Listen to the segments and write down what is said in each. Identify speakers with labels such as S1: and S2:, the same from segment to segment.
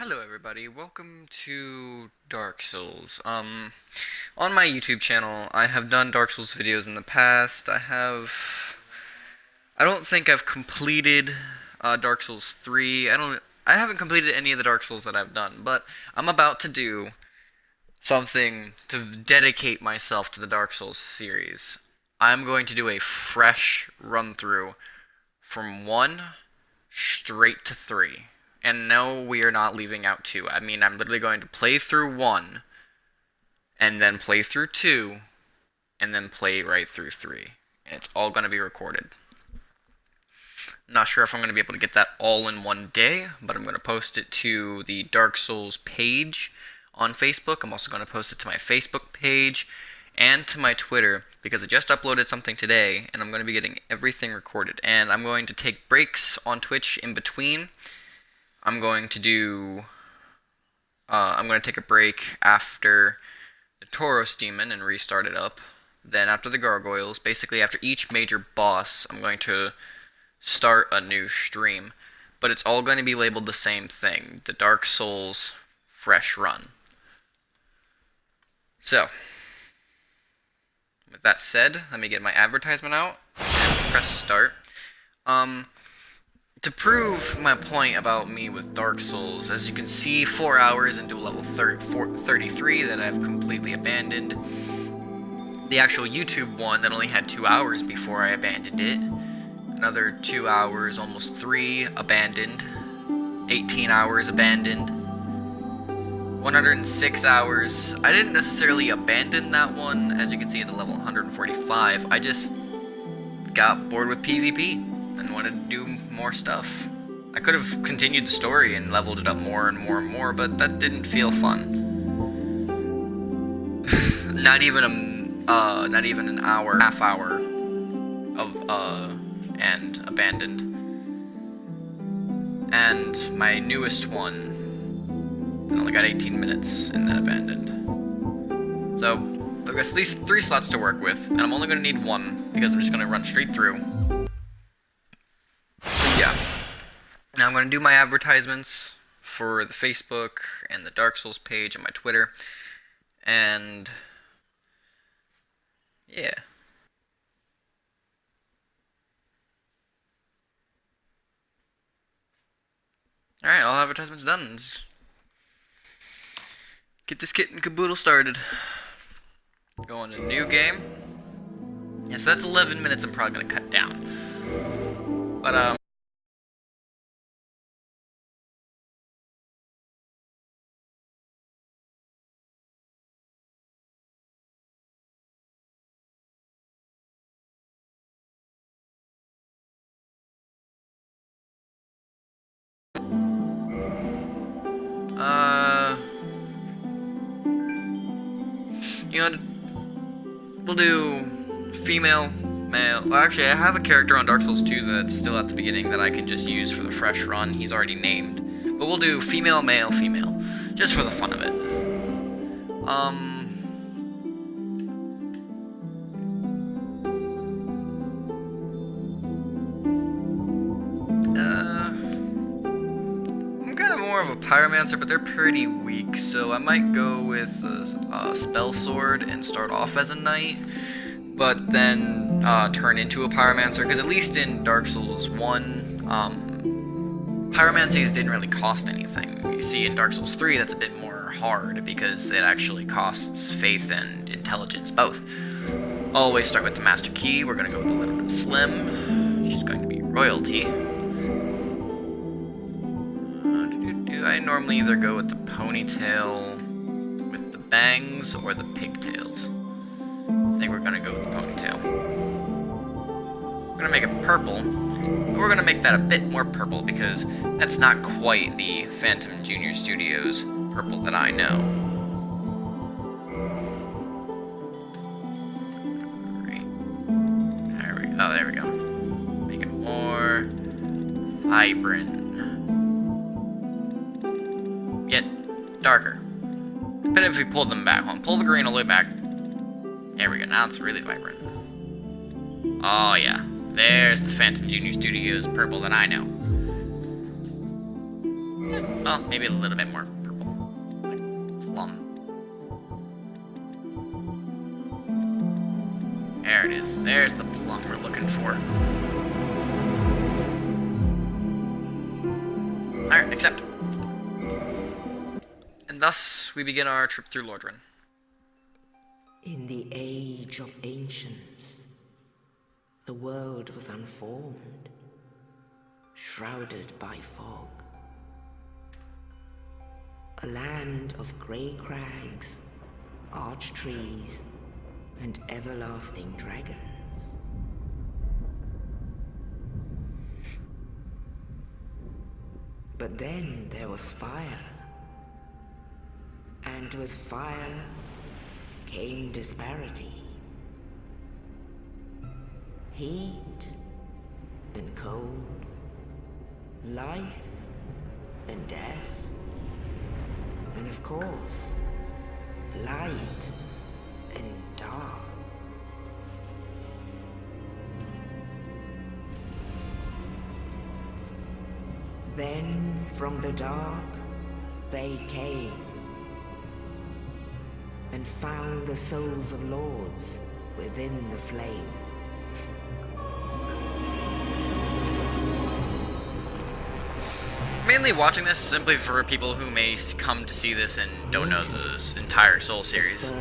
S1: Hello everybody, welcome to Dark Souls. On my YouTube channel, I have done Dark Souls videos in the past. I don't think I've completed Dark Souls 3. I haven't completed any of the Dark Souls that I've done, but I'm about to do something to dedicate myself to the Dark Souls series. I'm going to do a fresh run through from 1 straight to 3. And no, we are not leaving out 2. I mean, I'm literally going to play through 1, and then play through 2, and then play right through 3. And it's all going to be recorded. I'm not sure if I'm going to be able to get that all in one day, but I'm going to post it to the Dark Souls page on Facebook. I'm also going to post it to my Facebook page and to my Twitter, because I just uploaded something today, and I'm going to be getting everything recorded. And I'm going to take breaks on Twitch in between. I'm going to take a break after the Tauros Demon and restart it up. Then after the Gargoyles, basically after each major boss, I'm going to start a new stream. But it's all going to be labeled the same thing, the Dark Souls Fresh Run. So, with that said, let me get my advertisement out and press start. To prove my point about me with Dark Souls, as you can see, 4 hours into level 33 that I've completely abandoned. The actual YouTube one that only had 2 hours before I abandoned it. Another 2 hours, almost 3, abandoned. 18 hours abandoned. 106 hours. I didn't necessarily abandon that one. As you can see, it's a level 145. I just got bored with PvP and wanted to do more stuff. I could have continued the story and leveled it up more and more and more, but that didn't feel fun. not even an hour, half hour of and abandoned. And my newest one, I only got 18 minutes and then abandoned. So I've got at least 3 slots to work with, and I'm only going to need 1 because I'm just going to run straight through. Yeah. Now I'm going to do my advertisements for the Facebook and the Dark Souls page and my Twitter. And yeah. Alright, all advertisements done. Let's get this kit and caboodle started. Going to new game. Yeah, so that's 11 minutes I'm probably going to cut down. But, you know, we'll do female, male. Well, actually, I have a character on Dark Souls 2 that's still at the beginning that I can just use for the fresh run. He's already named. But we'll do female, male, female. Just for the fun of it. I'm kind of more of a pyromancer, but they're pretty weak, so I might go with a spell sword and start off as a knight, but then turn into a pyromancer, because at least in Dark Souls 1, pyromancies didn't really cost anything. You see, in Dark Souls 3, that's a bit more hard, because it actually costs faith and intelligence, both. Always start with the Master Key. We're going to go with a little bit of Slim, which is going to be Royalty. I normally either go with the ponytail with the bangs or the pigtails. I think we're going to go with the ponytail. We're going to make it purple. But we're going to make that a bit more purple because that's not quite the PJr.Studios purple that I know. There we go. Oh, there we go. Make it more vibrant. Yet darker. But if we pulled them back, pull the green all the way back. There we go, now it's really vibrant. Oh yeah, there's the PJr.Studios purple that I know. Oh, maybe a little bit more purple. Like plum. There it is. There's the plum we're looking for. Alright, accept. And thus, we begin our trip through Lordran.
S2: In the age of ancients, the world was unformed, shrouded by fog. A land of grey crags, arch trees, and everlasting dragons. But then there was fire. And with fire came disparity. Heat and cold, life and death, and of course, light and dark. Then from the dark they came and found the souls of lords within the flame.
S1: Mainly watching this simply for people who may come to see this and don't know this entire Soul series.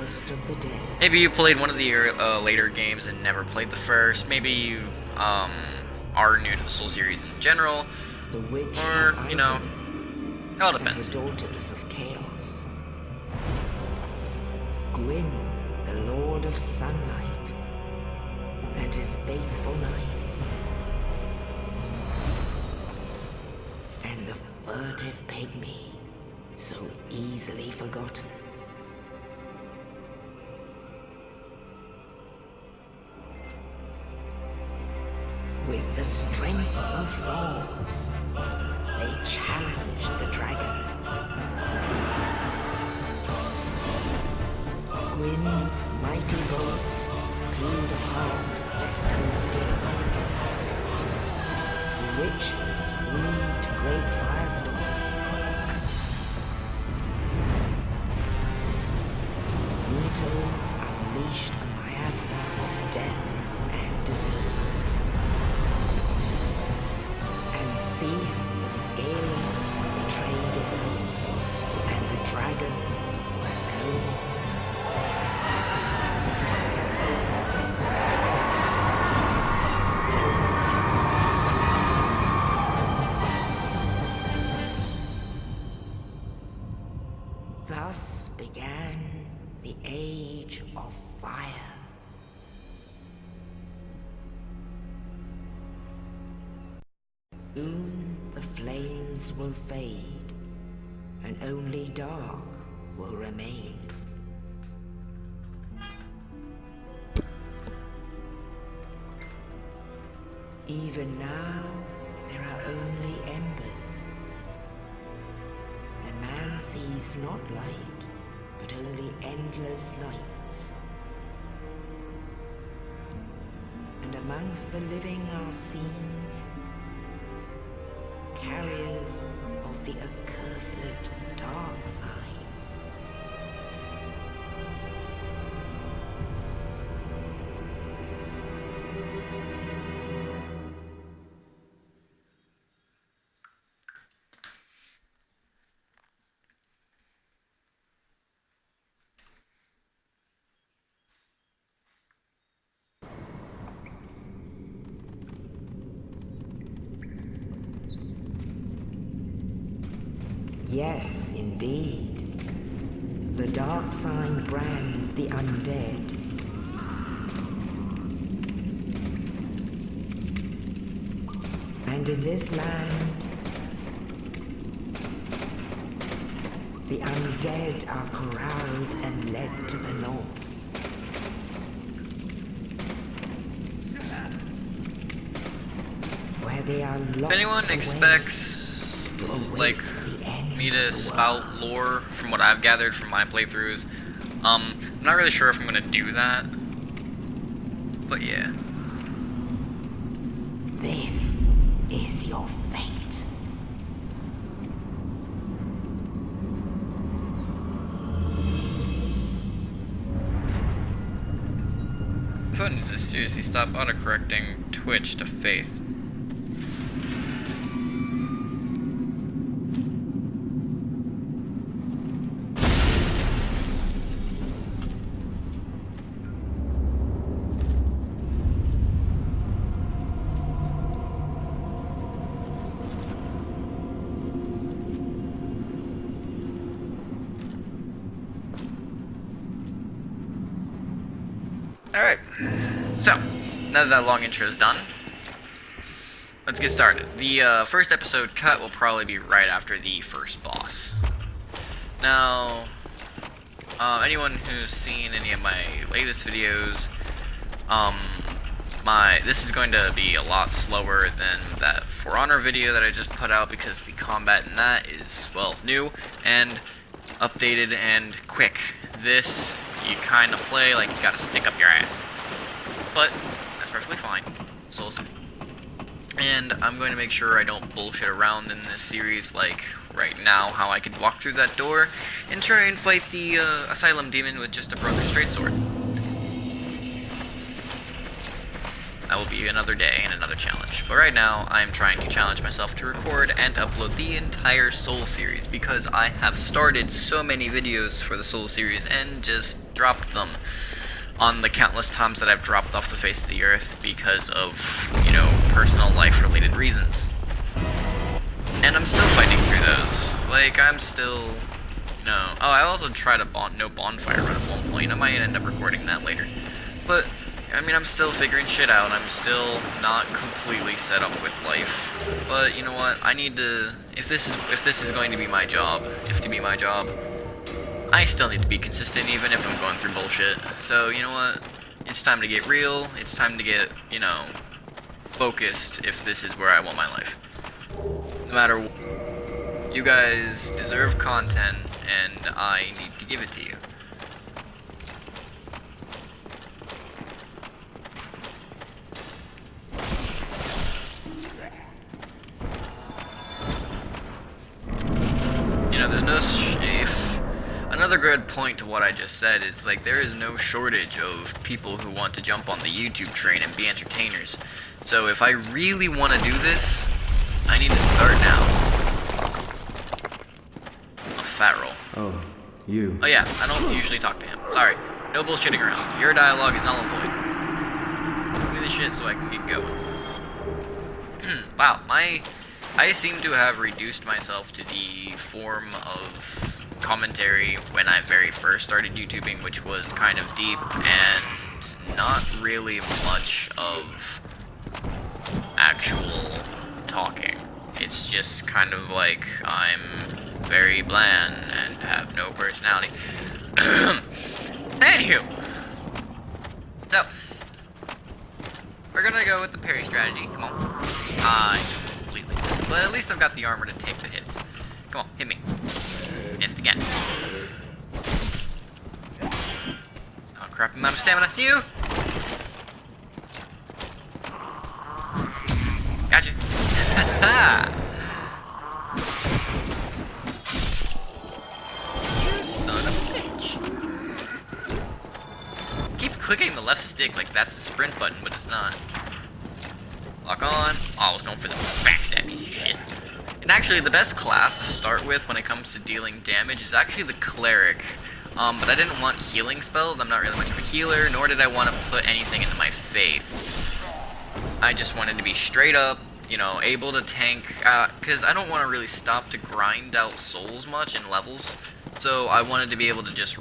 S1: Maybe you played one of the later games and never played the first. Maybe you are new to the Soul series in general. Or, you know, it all depends.
S2: The daughters of chaos. Gwyn, the Lord of Sunlight, and his faithful knights. And the furtive pygmy, so easily forgotten. With the strength of lords, they challenged the dragons. Gwyn's mighty bolts peeled apart their stone skins. The witches weaved great firestorms. Nito unleashed a miasma of death and disease. And Seath, the Scaleless, betrayed his own, and the dragons were no more. Thus began the Age of Fire. Soon the flames will fade, and only dark will remain. Even now, there are only embers. And man sees not light, but only endless nights. And amongst the living are seen carriers of the accursed dark side. Yes, indeed. The dark sign brands the undead. And in this land, the undead are corralled and led to the north. Where they are locked.
S1: If anyone expects, like, me to spout lore from what I've gathered from my playthroughs, I'm not really sure if I'm gonna do that. But yeah.
S2: This is your fate.
S1: phone needs to seriously stop autocorrecting Twitch to Faith. Alright, so, now that long intro is done, let's get started. The first episode cut will probably be right after the first boss. Now, anyone who's seen any of my latest videos, this is going to be a lot slower than that For Honor video that I just put out because the combat in that is, well, new and updated and quick. This, you kind of play like you gotta stick up your ass. But, that's perfectly fine. So, and I'm going to make sure I don't bullshit around in this series like right now, how I could walk through that door and try and fight the Asylum Demon with just a broken straight sword. That will be another day and another challenge. But right now, I'm trying to challenge myself to record and upload the entire Soul series because I have started so many videos for the Soul series and just dropped them on the countless times that I've dropped off the face of the earth because of, you know, personal life-related reasons. And I'm still fighting through those. Like, I'm still... No. Oh, I also tried a no bonfire run at one point. I might end up recording that later. But... I mean, I'm still figuring shit out. I'm still not completely set up with life. But you know what? I need to. If this is going to be my job, I still need to be consistent, even if I'm going through bullshit. So you know what? It's time to get real. It's time to get, you know, focused. If this is where I want my life, no matter what, you guys deserve content, and I need to give it to you. You know, there's no if another good point to what I just said is like there is no shortage of people who want to jump on the YouTube train and be entertainers. So if I really want to do this, I need to start now. A fat roll.
S3: Oh, you.
S1: Oh yeah, I don't usually talk to him. Sorry, no bullshitting around. Your dialogue is null and void. Give me the shit so I can get going. Wow, I seem to have reduced myself to the form of commentary when I very first started YouTubing, which was kind of deep and not really much of actual talking. It's just kind of like I'm very bland and have no personality. Anywho, so we're gonna go with the parry strategy. Come on. But at least I've got the armor to take the hits. Come on, hit me. Missed again. Oh crap, I'm out of stamina. You! Gotcha. You son of a bitch. Keep clicking the left stick like that's the sprint button, but it's not. Lock on. Oh, I was going for the backstabby shit. And actually, the best class to start with when it comes to dealing damage is actually the cleric. But I didn't want healing spells. I'm not really much of a healer, nor did I want to put anything into my faith. I just wanted to be straight up, you know, able to tank, because I don't want to really stop to grind out souls much in levels. So I wanted to be able to just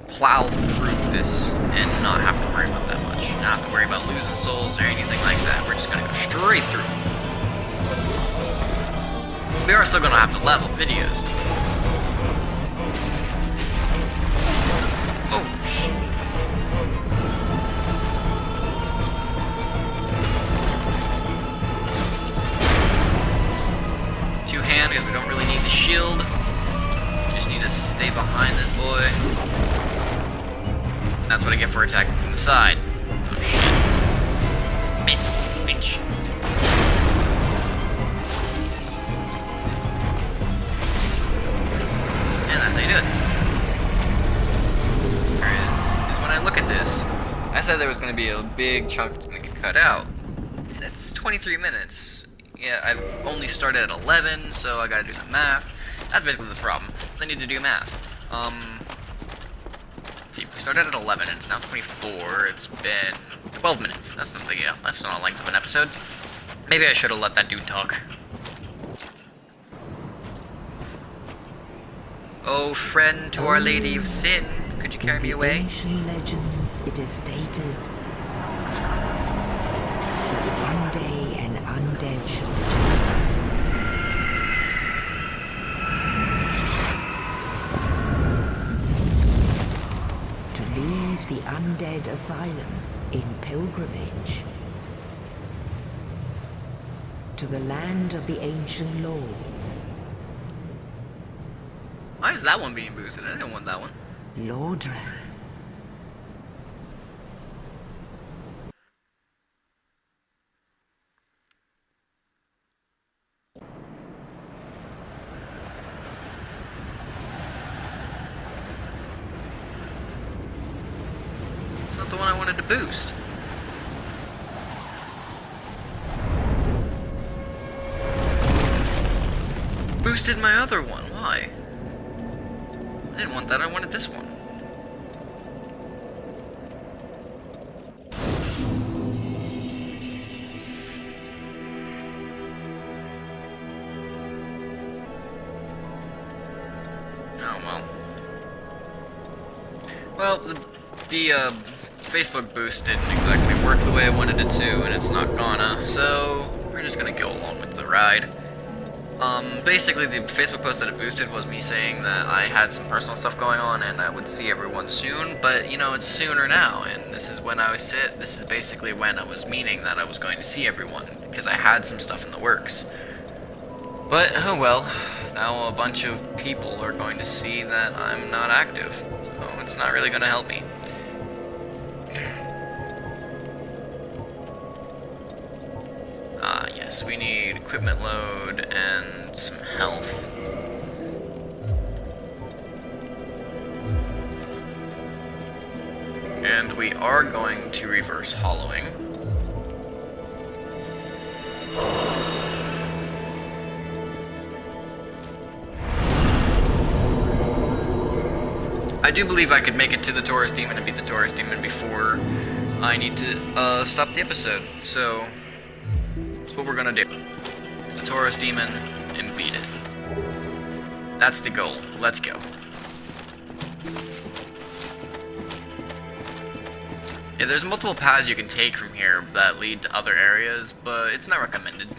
S1: plow through this and not have to worry about that much. Not have to worry about losing souls or anything like that. We're just gonna go straight through. We are still gonna have to level videos. Oh shit. Two-hand because we don't really need the shield. Just need to stay behind this boy. That's what I get for attacking from the side. Oh shit. Missed, bitch. And that's how you do it. There is when I look at this, I said there was going to be a big chunk that's going to get cut out, and it's 23 minutes. Yeah, I've only started at 11, so I got to do the math. That's basically the problem. So I need to do math. Let's see, if we started at 11 and it's now 24, it's been 12 minutes. That's not the, that's not a length of an episode. Maybe I should have let that dude talk. Oh, friend to Our Lady of Sin, could you carry me away?
S2: In ancient legends, it is stated that one day an undead shall visit. To leave the undead asylum in pilgrimage to the land of the ancient lords.
S1: Why is that one being boosted? I didn't want that one.
S2: Lordran.
S1: It's not the one I wanted to boost. Boosted my other one. Why? I didn't want that. I wanted this one. Oh, well. Well, the Facebook boost didn't exactly work the way I wanted it to, and it's not gonna, so we're just gonna go along with the ride. Basically, the Facebook post that it boosted was me saying that I had some personal stuff going on and I would see everyone soon, but, you know, it's sooner now, and this is when this is basically when I was meaning that I was going to see everyone, because I had some stuff in the works. But, oh well, now a bunch of people are going to see that I'm not active, so it's not really going to help me. Yes, we need equipment load and some health. And we are going to reverse hollowing. I do believe I could make it to the Taurus Demon and beat the Taurus Demon before I need to stop the episode, so what we're gonna do. The Taurus Demon and beat it. That's the goal. Let's go. Yeah, there's multiple paths you can take from here that lead to other areas, but it's not recommended.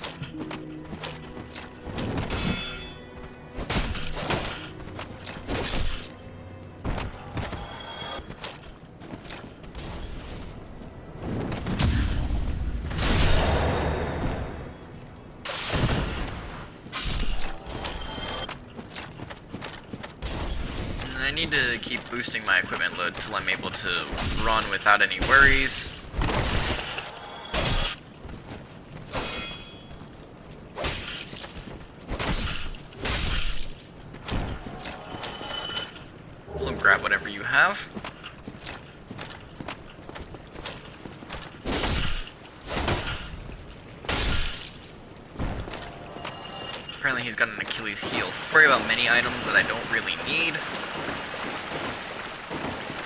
S1: I need to keep boosting my equipment load till I'm able to run without any worries. We'll grab whatever you have. Apparently he's got an Achilles heel. Worry about many items that I don't really need.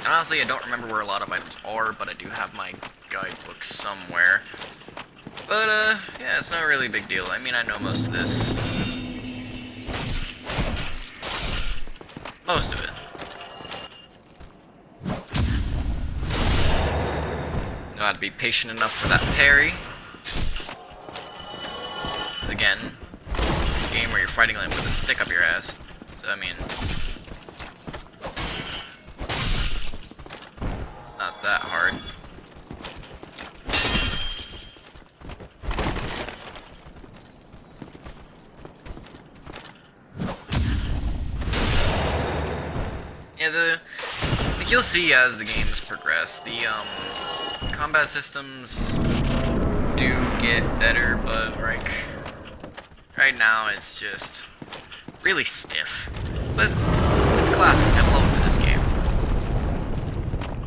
S1: And honestly, I don't remember where a lot of items are, but I do have my guidebook somewhere. But, yeah, it's not really a big deal. I mean, I know most of this. Most of it. Know how to be patient enough for that parry. Because again, it's a game where you're fighting like with a stick up your ass. So, I mean, not that hard. Yeah, like you'll see as the games progress, the combat systems do get better, but like right now it's just really stiff. But it's classic. I love this game.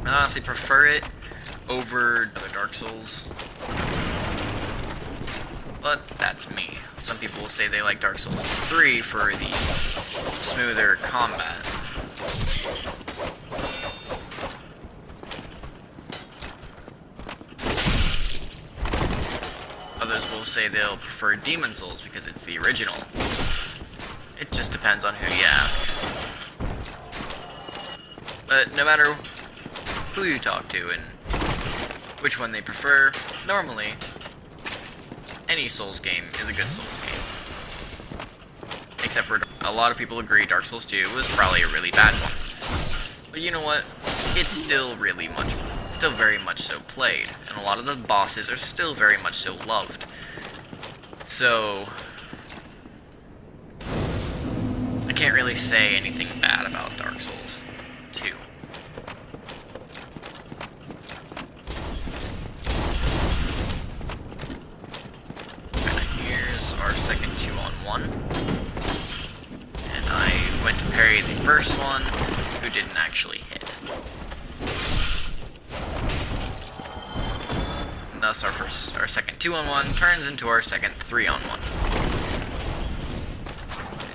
S1: I honestly prefer it over the Dark Souls. But that's me. Some people will say they like Dark Souls 3 for the smoother combat. Others will say they'll prefer Demon Souls because it's the original. It just depends on who you ask. But no matter who you talk to and which one they prefer, normally any Souls game is a good Souls game. Except for a lot of people agree Dark Souls 2 was probably a really bad one. But you know what? It's still very much so played, and a lot of the bosses are still very much so loved. So I can't really say anything bad about Dark Souls 2. Our second 2-on-1, and I went to parry the first one, who didn't actually hit. And thus our second 2-on-1 turns into our second 3-on-1.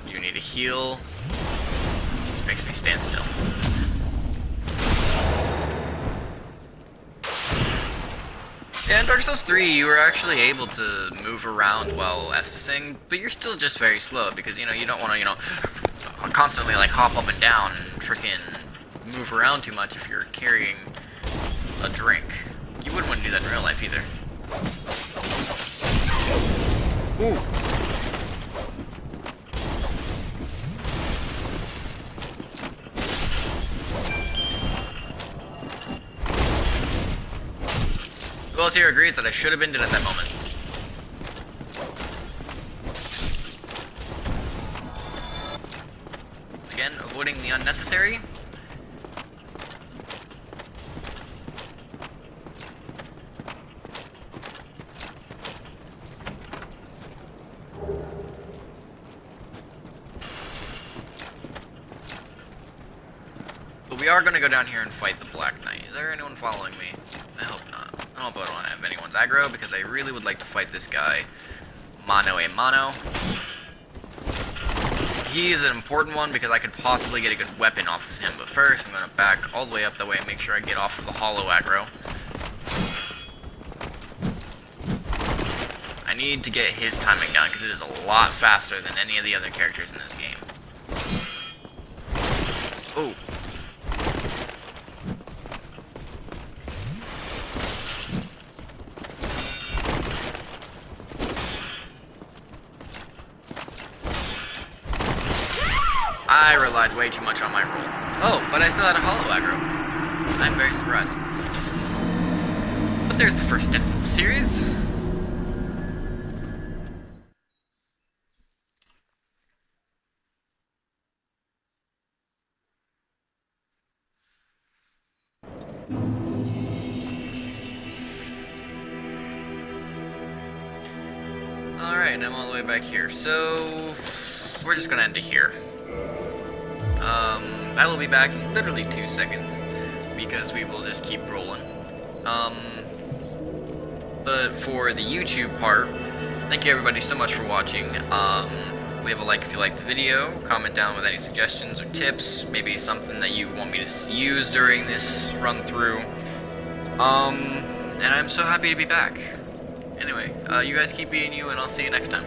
S1: I do need a heal, which makes me stand still. Yeah, in Dark Souls 3, you were actually able to move around while Estusing, but you're still just very slow, because, you don't want to, constantly, hop up and down and freaking move around too much if you're carrying a drink. You wouldn't want to do that in real life, either. Ooh! Who else here agrees that I should have been dead at that moment? Again, avoiding the unnecessary. But we are going to go down here and fight the Black Knight. Is there anyone following me? I hope not. I don't want to have anyone's aggro, because I really would like to fight this guy mano a mano. He is an important one because I could possibly get a good weapon off of him, but first I'm going to back all the way up that way and make sure I get off of the hollow aggro. I need to get his timing down because it is a lot faster than any of the other characters in this game. Oh. I relied way too much on my roll. Oh, but I still had a hollow aggro. I'm very surprised. But there's the first death of the series. Alright, and I'm all the way back here. So we're just gonna end it here. I will be back in literally 2 seconds, because we will just keep rolling. But for the YouTube part, thank you everybody so much for watching. Leave a like if you liked the video, comment down with any suggestions or tips, maybe something that you want me to use during this run through. And I'm so happy to be back. Anyway, you guys keep being you, and I'll see you next time.